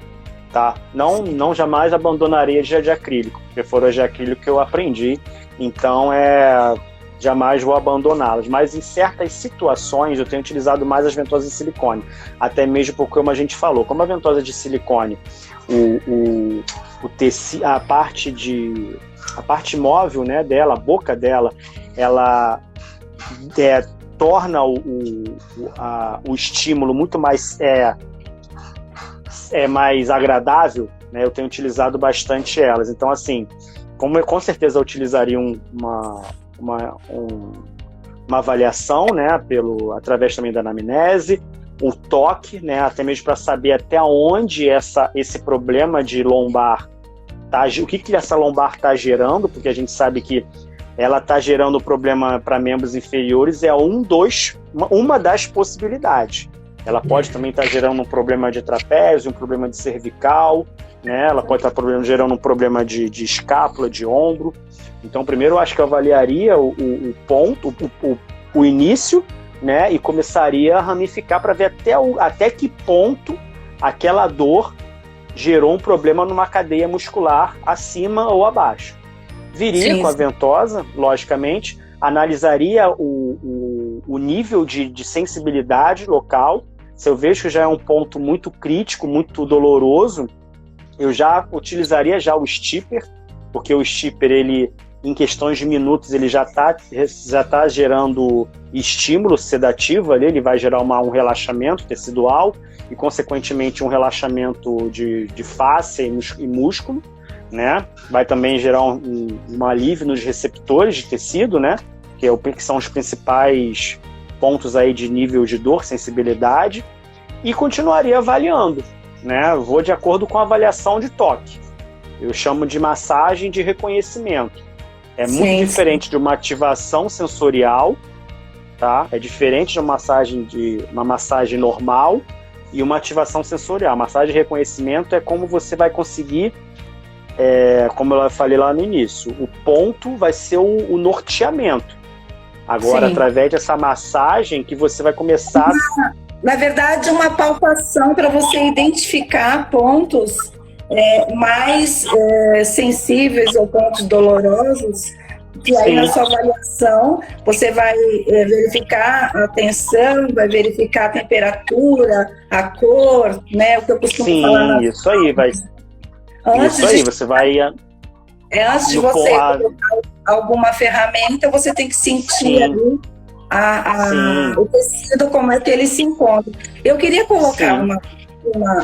tá? Não jamais abandonaria de acrílico, porque foram as de acrílico que eu aprendi, então jamais vou abandoná-las, mas em certas situações eu tenho utilizado mais as ventosas de silicone, até mesmo porque, como a gente falou, como a ventosa de silicone, o tecido, a parte móvel, né, dela, a boca dela, ela torna o estímulo muito mais mais agradável, né? Eu tenho utilizado bastante elas. Então, assim, com certeza eu utilizaria uma avaliação, né, através também da anamnese, o toque, né, até mesmo para saber até onde esse problema de lombar o que essa lombar está gerando, porque a gente sabe que ela está gerando problema para membros inferiores, uma das possibilidades. Ela pode também estar gerando um problema de trapézio, um problema de cervical, né? Ela pode estar gerando um problema de escápula, de ombro. Então, primeiro eu acho que eu avaliaria o ponto, o início, né? E começaria a ramificar para ver até que ponto aquela dor gerou um problema numa cadeia muscular acima ou abaixo. Viria com a ventosa, logicamente, analisaria o nível de sensibilidade local. Se eu vejo que já é um ponto muito crítico, muito doloroso, eu já utilizaria o stipper, porque o stipper, ele, em questões de minutos, ele já tá gerando estímulo sedativo ali, ele vai gerar um relaxamento tecidual e, consequentemente, um relaxamento de face e músculo, né? Vai também gerar um alívio nos receptores de tecido, né? Que são os principais pontos aí de nível de dor, sensibilidade, e continuaria avaliando, né? Vou de acordo com a avaliação de toque. Eu chamo de massagem de reconhecimento. É muito diferente de uma ativação sensorial, tá? É diferente de uma massagem normal e uma ativação sensorial. Massagem de reconhecimento é como você vai conseguir, como eu falei lá no início, o ponto vai ser o norteamento. Agora, através dessa massagem que você vai começar... Na verdade, uma palpação para você identificar pontos mais sensíveis ou pontos dolorosos, que aí na sua avaliação você vai verificar a tensão, vai verificar a temperatura, a cor, né? O que eu costumo falar. Isso aí, vai. Você vai... Antes de você colocar alguma ferramenta, você tem que sentir ali o tecido, como é que ele se encontra. Eu queria colocar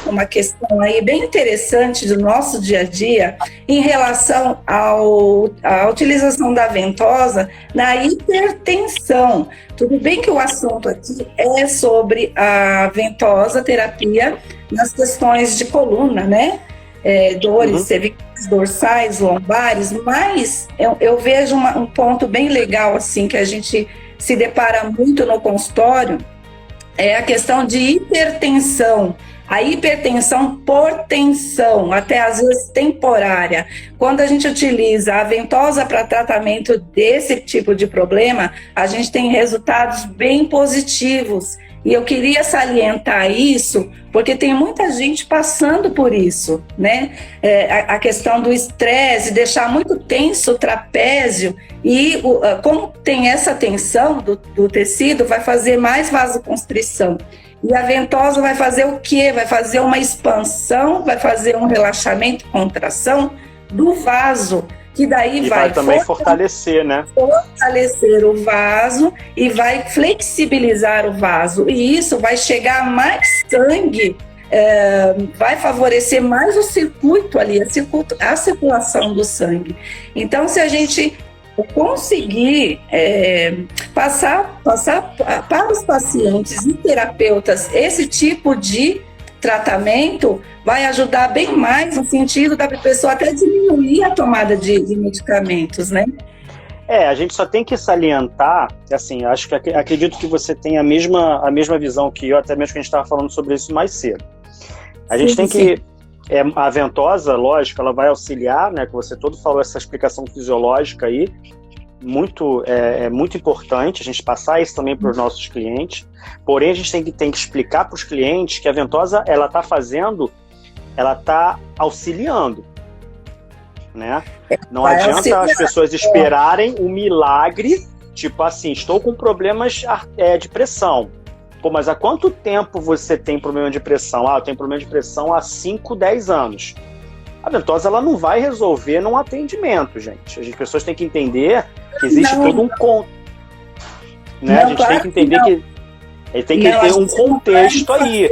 uma questão aí bem interessante do nosso dia a dia em relação à utilização da ventosa na hipertensão. Tudo bem que o assunto aqui é sobre a ventosa terapia nas questões de coluna, né? Dores cervicais, dorsais, lombares, mas eu vejo um ponto bem legal assim que a gente se depara muito no consultório, é a questão de hipertensão. A hipertensão por tensão, até às vezes temporária. Quando a gente utiliza a ventosa para tratamento desse tipo de problema, a gente tem resultados bem positivos. E eu queria salientar isso, porque tem muita gente passando por isso, né? A questão do estresse, deixar muito tenso o trapézio, e como tem essa tensão do tecido, vai fazer mais vasoconstrição. E a ventosa vai fazer o quê? Vai fazer uma expansão, vai fazer um relaxamento, contração do vaso, que daí vai também fortalecer, né? Fortalecer o vaso e vai flexibilizar o vaso. E isso vai chegar mais sangue, vai favorecer mais o circuito ali, a circulação do sangue. Então, se a gente conseguir passar para os pacientes e terapeutas esse tipo de tratamento, vai ajudar bem mais no sentido da pessoa até diminuir a tomada de medicamentos, né? A gente só tem que salientar, assim, acho que acredito que você tem a mesma visão que eu, até mesmo que a gente estava falando sobre isso mais cedo. A gente tem que a ventosa, lógico, ela vai auxiliar, né? Que você todo falou essa explicação fisiológica aí, é muito importante a gente passar isso também para os nossos clientes. Porém, a gente tem que explicar para os clientes que a ventosa, ela está auxiliando, né? Não adianta as pessoas esperarem um milagre, tipo assim, estou com problemas de pressão. Pô, mas há quanto tempo você tem problema de pressão? Eu tenho problema de pressão há 5, 10 anos. A ventosa, ela não vai resolver num atendimento, gente. As pessoas têm que entender que existe todo um né? A gente tem que entender que tem que ter um contexto aí.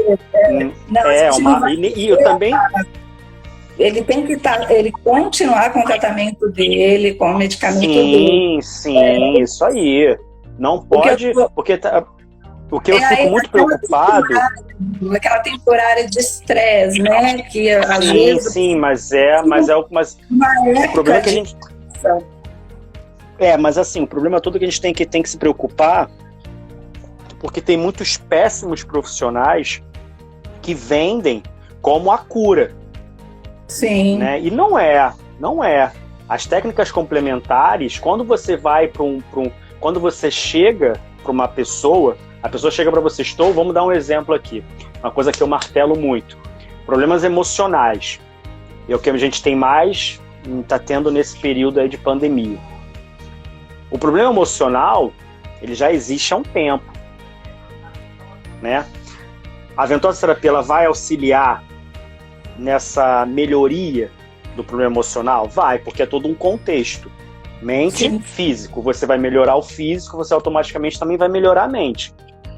E eu também... Ele tem que ele continuar com o tratamento dele, com o medicamento dele. Sim, isso aí. Não pode... O que eu fico muito preocupado... Aquela temporária de estresse, né? Que às vezes... Sim, mas o problema é que a gente... Mas assim, o problema todo é que a gente tem que se preocupar, porque tem muitos péssimos profissionais que vendem como a cura. Sim. Né? E não é. As técnicas complementares, quando você vai quando você chega para uma pessoa, a pessoa chega para você, vamos dar um exemplo aqui, uma coisa que eu martelo muito, problemas emocionais, é o que a gente tem mais, está tendo nesse período aí de pandemia. O problema emocional, ele já existe há um tempo, né? A ventosa terapia, ela vai auxiliar nessa melhoria do problema emocional? Vai, porque é todo um contexto. Mente, físico. Você vai melhorar o físico, você automaticamente também vai melhorar a mente.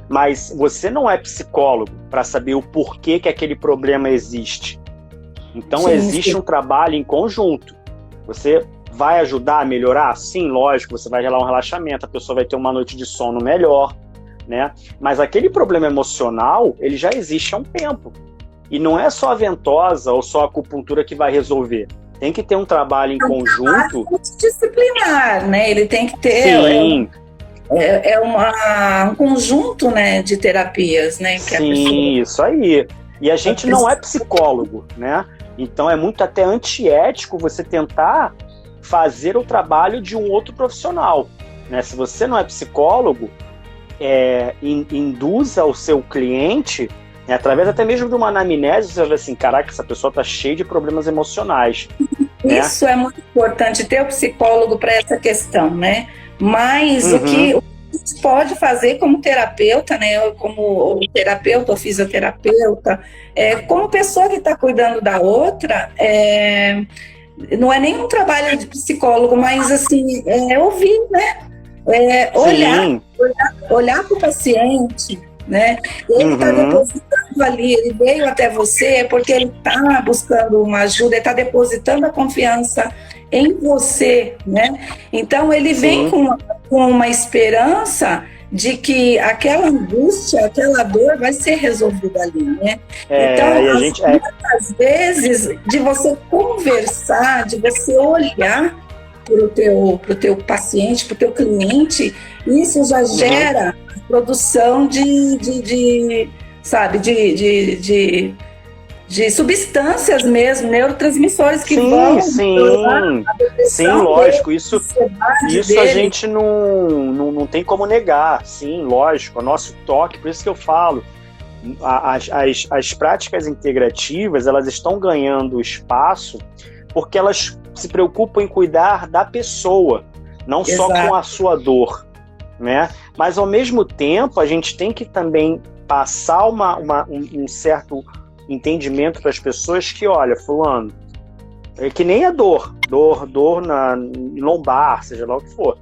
Mas você não é psicólogo para saber o porquê que aquele problema existe. Então existe um trabalho em conjunto. Você vai ajudar a melhorar? Sim, lógico, você vai gerar um relaxamento, a pessoa vai ter uma noite de sono melhor, né? Mas aquele problema emocional, ele já existe há um tempo. E não é só a ventosa ou só a acupuntura que vai resolver. Tem que ter um trabalho em conjunto. Multidisciplinar, né? Ele tem que ter... Sim. Um conjunto, né, de terapias, né? Que sim, isso aí. E a gente não é psicólogo, né? Então é muito até antiético você tentar fazer o trabalho de um outro profissional, né? Se você não é psicólogo, induza o seu cliente, né, através até mesmo de uma anamnese, você vai ver assim, caraca, essa pessoa tá cheia de problemas emocionais. Isso, né? É muito importante ter o psicólogo para essa questão, né? Mas o que a gente pode fazer como terapeuta, né? Como terapeuta ou fisioterapeuta, como pessoa que está cuidando da outra, não é nem um trabalho de psicólogo, mas assim, ouvir, né? Olhar para o paciente, né? Ele está depositando ali, ele veio até você porque ele está buscando uma ajuda, ele está depositando a confiança em você, né? Então ele vem com uma esperança de que aquela angústia, aquela dor vai ser resolvida ali, né? Então, muitas vezes, de você conversar, de você olhar para o teu paciente, para o teu cliente, isso já gera produção de substâncias mesmo, neurotransmissores que vão... Sim, lógico, isso a gente não tem como negar, sim, lógico, é o nosso toque, por isso que eu falo, as práticas integrativas, elas estão ganhando espaço porque elas se preocupam em cuidar da pessoa, não só com a sua dor, né? Mas ao mesmo tempo a gente tem que também passar um certo entendimento para as pessoas que, olha, fulano, é que nem a dor na lombar, seja lá o que for.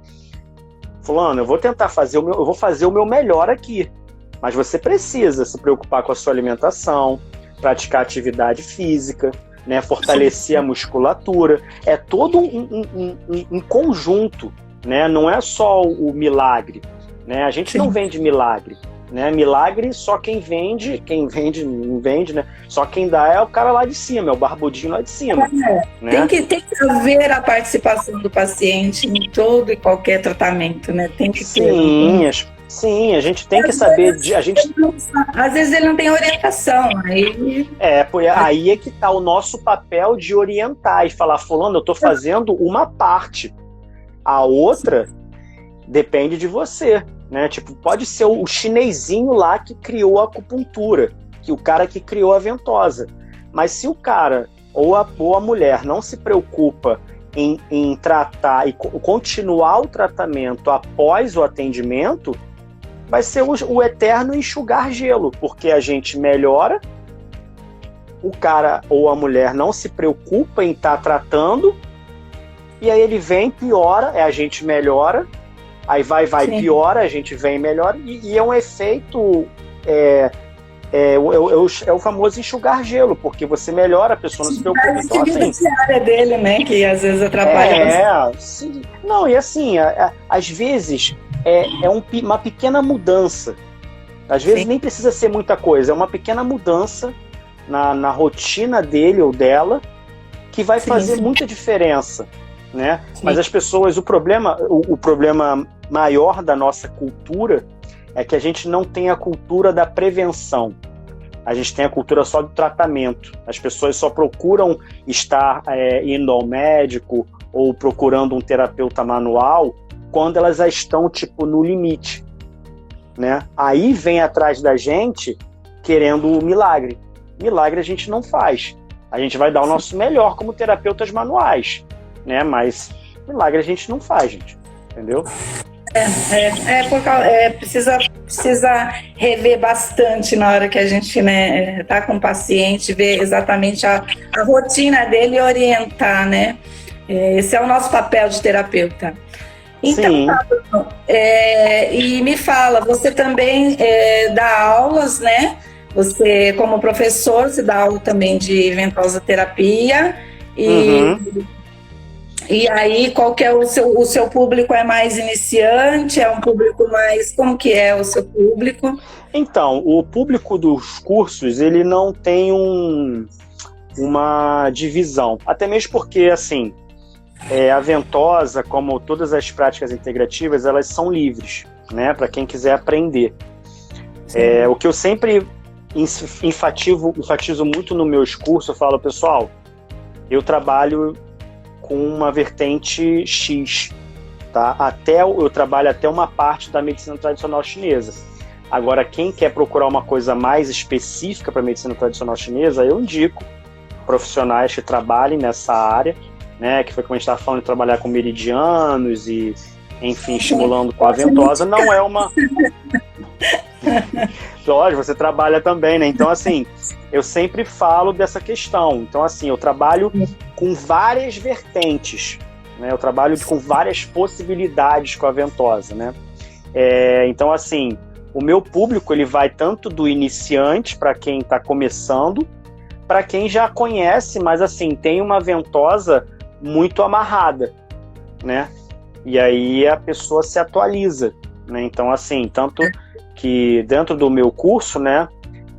Fulano, eu vou tentar eu vou fazer o meu melhor aqui, mas você precisa se preocupar com a sua alimentação, praticar atividade física, né, fortalecer a musculatura, é todo um conjunto, né, não é só o milagre, né, a gente não vende milagre, né, milagre só quem vende não vende, né, só quem dá é o cara lá de cima, é o barbudinho lá de cima. Né? Tem que haver a participação do paciente em todo e qualquer tratamento, né, tem que ter. Sim, a gente tem que saber... Às vezes ele não tem orientação. Aí é que está o nosso papel de orientar e falar, fulano, eu estou fazendo uma parte. A outra depende de você. Né? Tipo, pode ser o chinesinho lá que criou a acupuntura, o cara que criou a ventosa. Mas se o cara ou a mulher não se preocupa em tratar e continuar o tratamento após o atendimento, vai ser o eterno enxugar gelo, porque a gente melhora, o cara ou a mulher não se preocupa em estar tratando, e aí ele vem, piora, a gente melhora, aí vai, piora, a gente vem e melhora, e é um efeito, é o famoso enxugar gelo, porque você melhora, a pessoa não se preocupa. Então, assim, a área dele, né, que às vezes atrapalha. Não, e assim, às vezes... uma pequena mudança. Às vezes nem precisa ser muita coisa, é uma pequena mudança na rotina dele ou dela que vai fazer muita diferença, né? Mas as pessoas, o problema maior da nossa cultura é que a gente não tem a cultura da prevenção. A gente tem a cultura só do tratamento. As pessoas só procuram estar indo ao médico ou procurando um terapeuta manual quando elas já estão, tipo, no limite, né? Aí vem atrás da gente querendo o milagre. Milagre a gente não faz. A gente vai dar o nosso melhor como terapeutas manuais, né? Mas milagre a gente não faz, gente. Entendeu? Precisa rever bastante na hora que a gente, né, tá com o paciente, ver exatamente a rotina dele e orientar, né? Esse é o nosso papel de terapeuta. Então, Pablo, e me fala, você também dá aulas, né? Você, como professor, você dá aula também de ventosoterapia. E aí, qual que é o seu público? É mais iniciante? É um público mais... Como que é o seu público? Então, o público dos cursos, ele não tem uma divisão. Até mesmo porque, assim... a ventosa, como todas as práticas integrativas, elas são livres, né, para quem quiser aprender. O que eu sempre enfatizo muito nos meus cursos, eu falo, pessoal, eu trabalho com uma vertente X, tá? Eu trabalho até uma parte da medicina tradicional chinesa. Agora, quem quer procurar uma coisa mais específica para a medicina tradicional chinesa, eu indico profissionais que trabalhem nessa área, né, que foi como a gente estava falando, de trabalhar com meridianos e, enfim, estimulando com a ventosa, não é uma... Lógico, você trabalha também, né? Então, assim, eu sempre falo dessa questão. Então, assim, eu trabalho com várias vertentes, né? Eu trabalho com várias possibilidades com a ventosa, né? Então, assim, o meu público ele vai tanto do iniciante, para quem está começando, para quem já conhece, mas assim, tem uma ventosa muito amarrada, né? E aí a pessoa se atualiza, né? Então, assim, tanto que dentro do meu curso, né,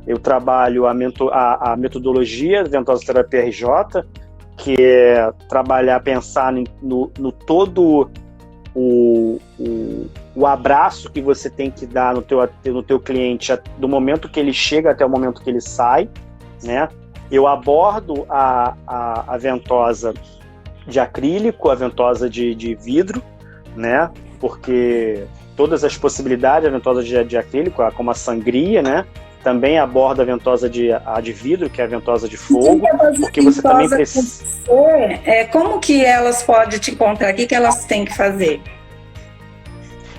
eu trabalho a metodologia da ventosa terapia RJ, que é trabalhar, pensar no todo o abraço que você tem que dar no teu cliente do momento que ele chega até o momento que ele sai, né? Eu abordo a ventosa de acrílico, a ventosa de vidro, né? Porque todas as possibilidades, a ventosa de acrílico, como a sangria, né? Também aborda a ventosa de vidro, que é a ventosa de fogo, porque você também precisa... Como que elas podem te encontrar? O que elas têm que fazer?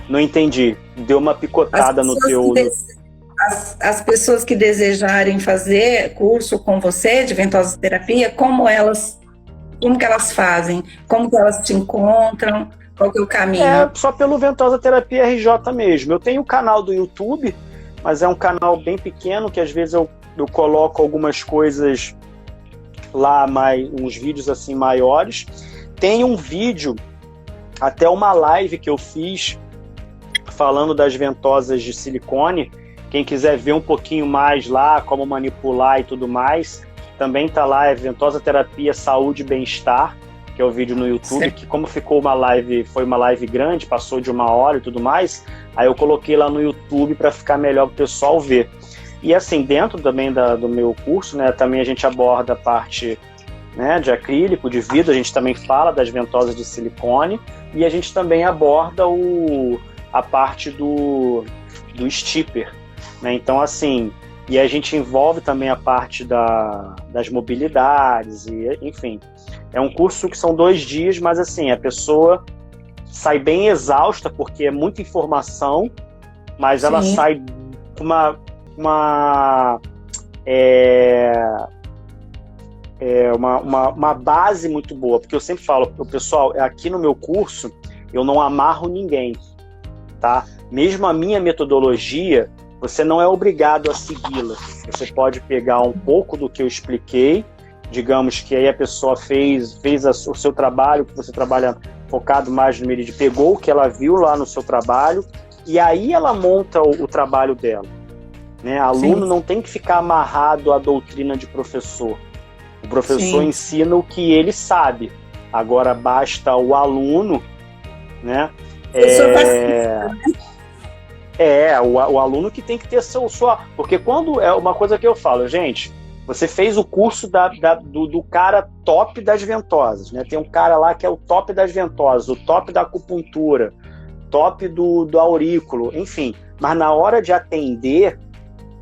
Não entendi. Deu uma picotada no teu... As pessoas que desejarem fazer curso com você de ventosa terapia, como que elas fazem? Como que elas te encontram? Qual que é o caminho? Só pelo Ventosa Terapia RJ mesmo. Eu tenho um canal do YouTube, mas é um canal bem pequeno, que às vezes eu coloco algumas coisas lá, uns vídeos assim maiores. Tem um vídeo, até uma live que eu fiz, falando das ventosas de silicone. Quem quiser ver um pouquinho mais lá, como manipular e tudo mais, também tá lá, é Ventosa Terapia Saúde e Bem-Estar, que é o vídeo no YouTube, certo. Que como foi uma live grande, passou de 1 hora e tudo mais, aí eu coloquei lá no YouTube para ficar melhor pro pessoal ver. E assim, dentro também do meu curso, né, também a gente aborda a parte, né, de acrílico, de vidro, a gente também fala das ventosas de silicone, e a gente também aborda a parte do stipper, né? Então, assim, e a gente envolve também a parte das mobilidades, e, enfim. É um curso que são 2 dias, mas assim, a pessoa sai bem exausta, porque é muita informação, mas ela sai com uma base muito boa, porque eu sempre falo, pessoal, aqui no meu curso, eu não amarro ninguém, tá? Mesmo a minha metodologia, você não é obrigado a segui-la. Você pode pegar um pouco do que eu expliquei, digamos que aí a pessoa fez o seu trabalho, que você trabalha focado mais no Meridian, pegou o que ela viu lá no seu trabalho, e aí ela monta o trabalho dela, né? Aluno não tem que ficar amarrado à doutrina de professor. O professor ensina o que ele sabe. Agora basta o aluno, né? O aluno que tem que ter sua... Porque quando é uma coisa que eu falo, gente, você fez o curso do cara top das ventosas, né? Tem um cara lá que é o top das ventosas, o top da acupuntura, top do aurículo, enfim. Mas na hora de atender,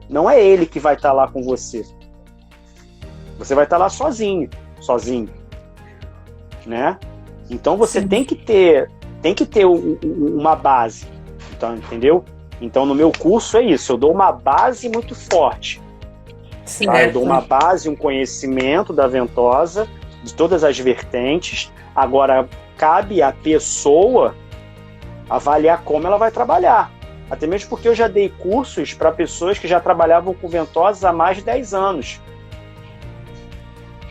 não é ele que vai estar lá com você. Você vai estar lá sozinho, né? Então você tem que ter uma base, então, entendeu? Então no meu curso é isso, eu dou uma base muito forte. Tá? Eu dou uma base, um conhecimento da ventosa, de todas as vertentes. Agora cabe à pessoa avaliar como ela vai trabalhar. Até mesmo porque eu já dei cursos para pessoas que já trabalhavam com ventosas há mais de 10 anos.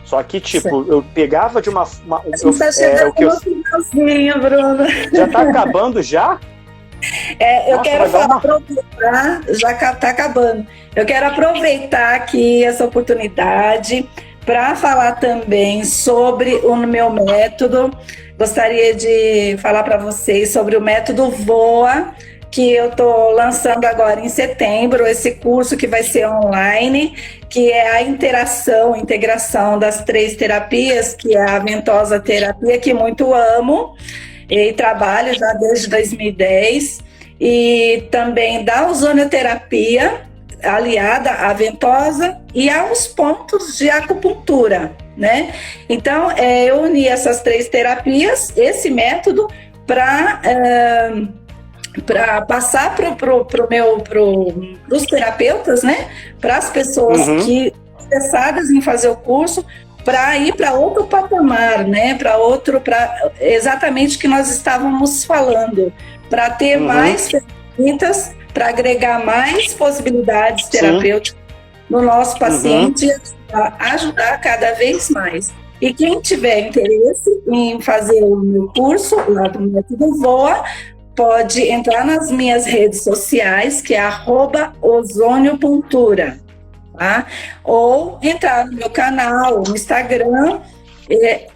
Só que, tipo, eu pegava de uma... Está chegando no finalzinho, Bruno. Já está acabando já? Eu quero aproveitar, já está acabando. Eu quero aproveitar aqui essa oportunidade para falar também sobre o meu método. Gostaria de falar para vocês sobre o método VOA, que eu estou lançando agora em setembro, esse curso que vai ser online, que é a integração das 3 terapias, que é a ventosa terapia, que muito amo, e trabalho já desde 2010, e também da ozonioterapia, aliada à ventosa, e aos pontos de acupuntura, né? Então, eu uni essas 3 terapias, esse método, para passar para os terapeutas, né? Para as pessoas que interessadas em fazer o curso, para ir para outro patamar, né? Para exatamente o que nós estávamos falando, para ter mais ferramentas, para agregar mais possibilidades terapêuticas no nosso paciente e ajudar cada vez mais. E quem tiver interesse em fazer o meu curso lá do Método VOA, pode entrar nas minhas redes sociais, que é @ozoniopuntura, tá? Ou entrar no meu canal, no Instagram,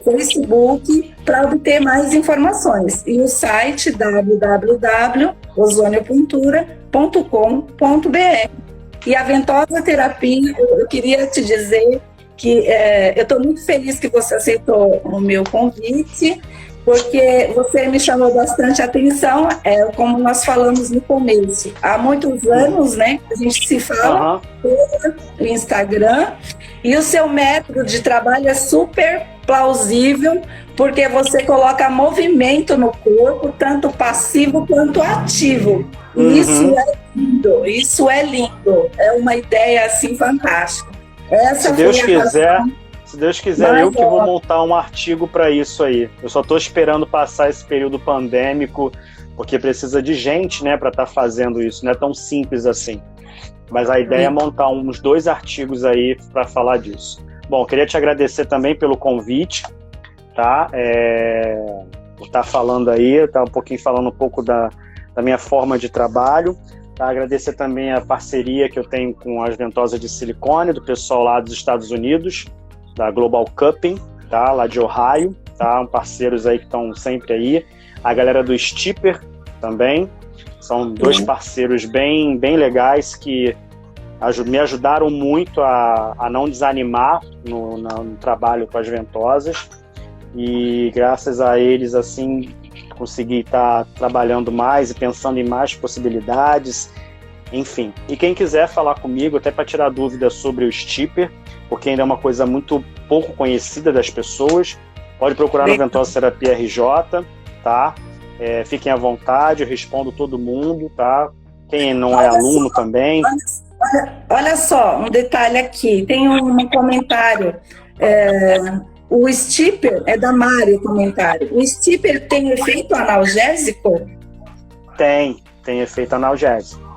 Facebook, para obter mais informações. E o site www.ozoniopuntura.com.br. E a ventosa terapia, eu queria te dizer que eu estou muito feliz que você aceitou o meu convite, porque você me chamou bastante atenção, como nós falamos no começo. Há muitos anos, né, a gente se fala no Instagram, e o seu método de trabalho é super plausível, porque você coloca movimento no corpo, tanto passivo quanto ativo. Isso é lindo, é uma ideia assim fantástica. Se Deus quiser, eu que vou montar um artigo para isso aí. Eu só estou esperando passar esse período pandêmico, porque precisa de gente, né, para estar fazendo isso. Não é tão simples assim. Mas a ideia é montar uns 2 artigos aí para falar disso. Bom, queria te agradecer também pelo convite, tá? Por estar falando aí, tá falando um pouco da minha forma de trabalho. Tá? Agradecer também a parceria que eu tenho com as ventosas de silicone, do pessoal lá dos Estados Unidos, da Global Cupping, tá? Lá de Ohio, tá? Parceiros aí que estão sempre aí. A galera do Stipper também, são 2 parceiros bem legais que me ajudaram muito a não desanimar no trabalho com as ventosas, e graças a eles, assim, consegui estar trabalhando mais e pensando em mais possibilidades, enfim. E quem quiser falar comigo, até para tirar dúvidas sobre o Stipper, porque ainda é uma coisa muito pouco conhecida das pessoas, pode procurar no Ventosa Terapia RJ, tá? Fiquem à vontade, eu respondo todo mundo, tá? Quem não é aluno também. Olha só, um detalhe aqui, tem um comentário, o Stipper, é da Mari o comentário, o Stipper tem efeito analgésico? Tem efeito analgésico.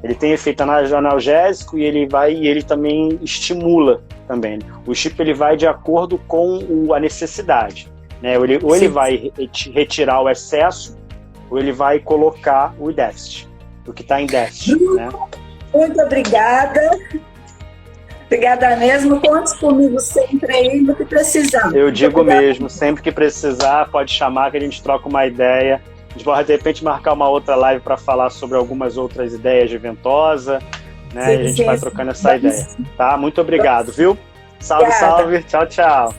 Ele tem efeito analgésico e ele também estimula também. O Stipper, ele vai de acordo com a necessidade, né? Ou ele vai retirar o excesso, ou ele vai colocar o déficit, o que está em déficit, né? Muito obrigada. Obrigada mesmo. Conte comigo sempre aí no que precisar. Eu digo mesmo, sempre que precisar, pode chamar que a gente troca uma ideia. A gente pode, de repente, marcar uma outra live para falar sobre algumas outras ideias de ventosa, né? Sim, e a gente vai trocando essa ideia. Tá? Muito obrigado, viu? Salve, salve. Tchau, tchau.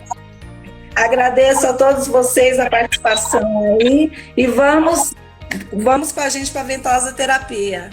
Agradeço a todos vocês a participação aí. E vamos com a gente para a Ventosa Terapia.